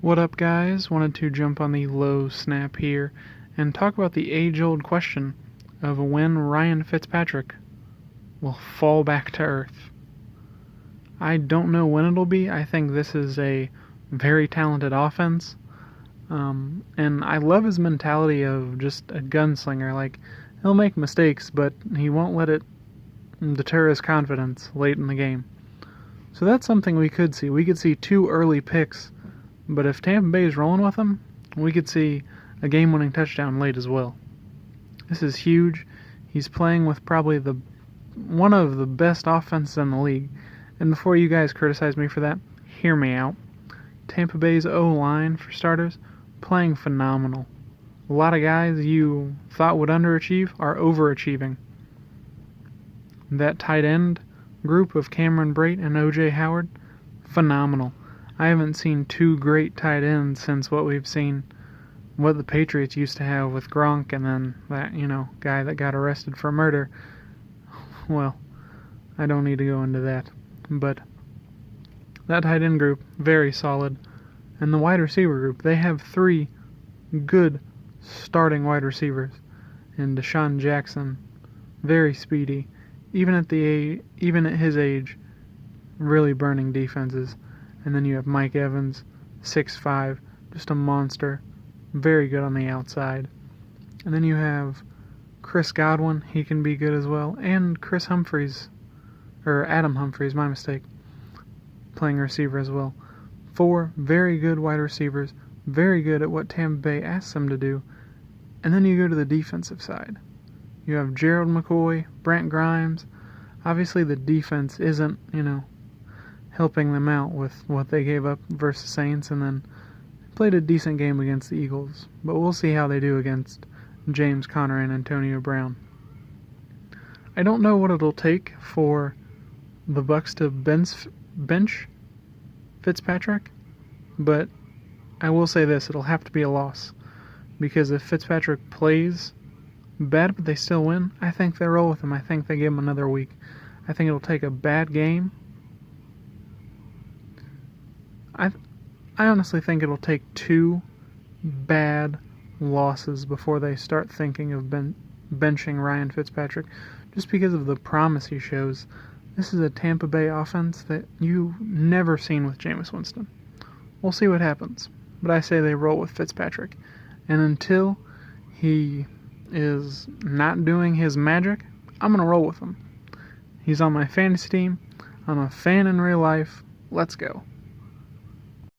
What up, guys? Wanted to jump on the low snap here and talk about the age-old question of when Ryan Fitzpatrick will fall back to earth. I don't know when it'll be. I think this is a very talented offense. And I love his mentality of just a gunslinger. Like, he'll make mistakes, but he won't let it deter his confidence late in the game. So that's something we could see. We could see 2 early picks. But if Tampa Bay is rolling with him, we could see a game-winning touchdown late as well. This is huge. He's playing with probably one of the best offenses in the league. And before you guys criticize me for that, hear me out. Tampa Bay's O-line, for starters, playing phenomenal. A lot of guys you thought would underachieve are overachieving. That tight end group of Cameron Brate and O.J. Howard, phenomenal. I haven't seen 2 great tight ends since what the Patriots used to have with Gronk and then that, guy that got arrested for murder. Well, I don't need to go into that. But that tight end group, very solid. And the wide receiver group, they have 3 good starting wide receivers. And Deshaun Jackson, very speedy. Even at his age, really burning defenses. And then you have Mike Evans, 6'5", just a monster, very good on the outside. And then you have Chris Godwin, he can be good as well, and Adam Humphries, my mistake, playing receiver as well. 4 very good wide receivers, very good at what Tampa Bay asks them to do. And then you go to the defensive side. You have Gerald McCoy, Brent Grimes. Obviously the defense isn't, helping them out with what they gave up versus Saints, and then played a decent game against the Eagles. But we'll see how they do against James Conner and Antonio Brown. I don't know what it'll take for the Bucs to bench Fitzpatrick, but I will say this, it'll have to be a loss. Because if Fitzpatrick plays bad but they still win, I think they roll with him. I think they give him another week. I think it'll take a bad game. I honestly think it'll take 2 bad losses before they start thinking of benching Ryan Fitzpatrick, just because of the promise he shows. This is a Tampa Bay offense that you've never seen with Jameis Winston. We'll see what happens, but I say they roll with Fitzpatrick. And until he is not doing his magic, I'm going to roll with him. He's on my fantasy team. I'm a fan in real life. Let's go.